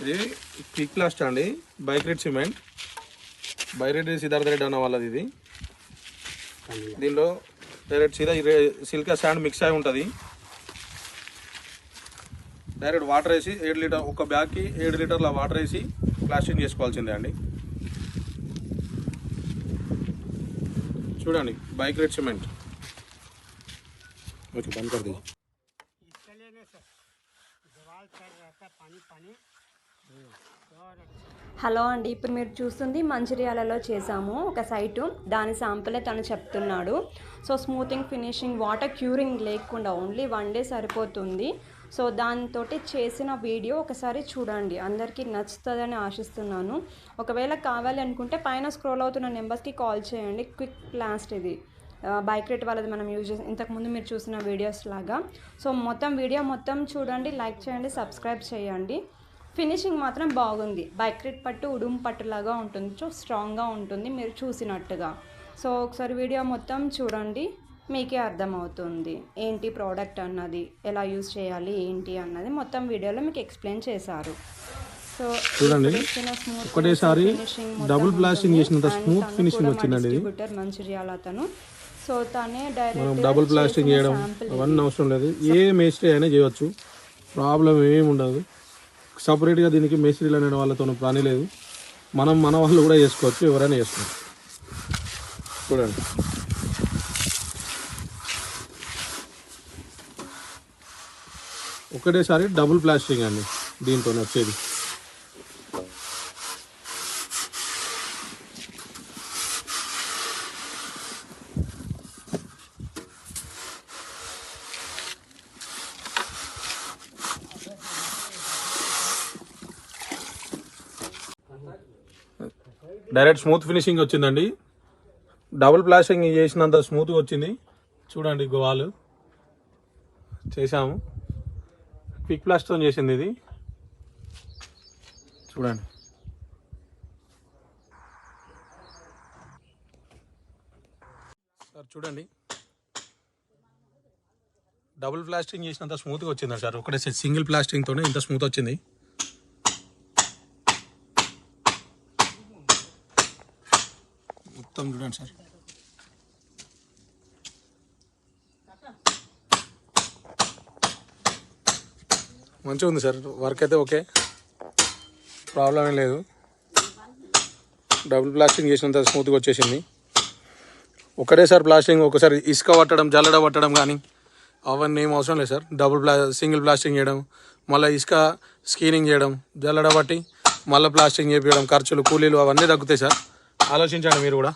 ఇది క్విక్ ప్లాస్ట్ అండి, బైక్రెడ్ సిమెంట్. బైక్రెడ్ సిద్ధార్థ రెడ్డి అన్న వాళ్ళది ఇది. దీనిలో డైరెక్ట్ సీదా సిలికా శాండ్ మిక్స్ అయి ఉంటుంది. డైరెక్ట్ వాటర్ వేసి 7 లీటర్, ఒక బ్యాగ్కి 7 లీటర్ల వాటర్ వేసి ప్లాస్టింగ్ చేసుకోవాల్సిందే అండి. చూడండి, బైక్రెడ్ సిమెంట్. ఓకే, బంద్ कर दीजिए. హలో అండి, ఇప్పుడు మీరు చూస్తుంది మంచిర్యాలలో చేసాము ఒక సైటు. దాని శాంపులే తను చెప్తున్నాడు. So smoothing, finishing, water curing లేకుండా ఓన్లీ 1 డే సరిపోతుంది. సో దాంతో చేసిన వీడియో ఒకసారి చూడండి, అందరికీ నచ్చుతుందని ఆశిస్తున్నాను. ఒకవేళ కావాలి అనుకుంటే పైన స్క్రోల్ అవుతున్న నెంబర్స్కి కాల్ చేయండి. క్విక్ ప్లాస్ట్ ఇది బైక్రెడ్ వాళ్ళది మనం యూజ్ చేసి ఇంతకుముందు మీరు చూసిన వీడియోస్ లాగా. సో వీడియో మొత్తం చూడండి, లైక్ చేయండి, సబ్స్క్రైబ్ చేయండి. ఫినిషింగ్ మాత్రం బాగుంది. బైక్రెడ్ పట్టు ఉడుం పట్టులాగా ఉంటుంది, సో స్ట్రాంగ్గా ఉంటుంది మీరు చూసినట్టుగా. సో ఒకసారి వీడియో మొత్తం చూడండి, మీకే అర్థమవుతుంది ఏంటి ప్రోడక్ట్ అన్నది, ఎలా యూజ్ చేయాలి ఏంటి అన్నది మొత్తం వీడియోలో మీకు ఎక్స్ప్లెయిన్ చేశారు. సో చూడండి, ఒకటేసారి డబుల్ ప్లాస్టింగ్ చేసినంత స్మూత్ ఫినిషింగ్ వచ్చిందండి. డిస్ట్రిబ్యూటర్ మంచిర్యాల అతను. సో తనే డైరెక్ట్ డబుల్ ప్లాస్టింగ్ చేయడం అవన్నీ అవసరం లేదు, ఏ మేస్త్రీ అయినా చేయవచ్చు, ప్రాబ్లం ఏమి ఉండదు. సపరేట్గా దీనికి మేస్త్రీలు అనే వాళ్ళతో పని లేదు, మన వాళ్ళు కూడా చేసుకోవచ్చు, ఎవరైనా చేసుకోవచ్చు. చూడండి, ఒకటేసారి డబుల్ ప్లాస్టింగ్ అండి దీంతో వచ్చేది. డైరెక్ట్ స్మూత్ ఫినిషింగ్ వచ్చిందండి. డబుల్ ప్లాస్టింగ్ చేసినంత స్మూత్గా వచ్చింది. చూడండి, గోవాలు చేసాము, క్విక్ ప్లాస్ట్తో చేసింది ఇది. చూడండి, సార్ చూడండి, డబుల్ ప్లాస్టింగ్ చేసినంత స్మూత్గా వచ్చింది సార్. ఒకటే సింగిల్ ప్లాస్టింగ్తోనే ఇంత స్మూత్ వచ్చింది. మొత్తం చూడండి సార్, మంచిగా ఉంది సార్. వర్క్ అయితే ఓకే, ప్రాబ్లం ఏం లేదు. డబుల్ ప్లాస్టింగ్ చేసినంత స్మూత్గా వచ్చేసింది. ఒకటేసారి ప్లాస్టింగ్, ఒకసారి ఇసుక పట్టడం, జల్లడ పట్టడం కానీ అవన్నీ ఏం అవసరం లేదు సార్. సింగిల్ ప్లాస్టింగ్ చేయడం, మళ్ళీ ఇసుక స్క్రీనింగ్ చేయడం, జల్లడ పట్టి మళ్ళీ ప్లాస్టింగ్ చేపించడం, ఖర్చులు, కూలీలు అవన్నీ తగ్గుతాయి సార్. ఆలోచించండి మీరు కూడా.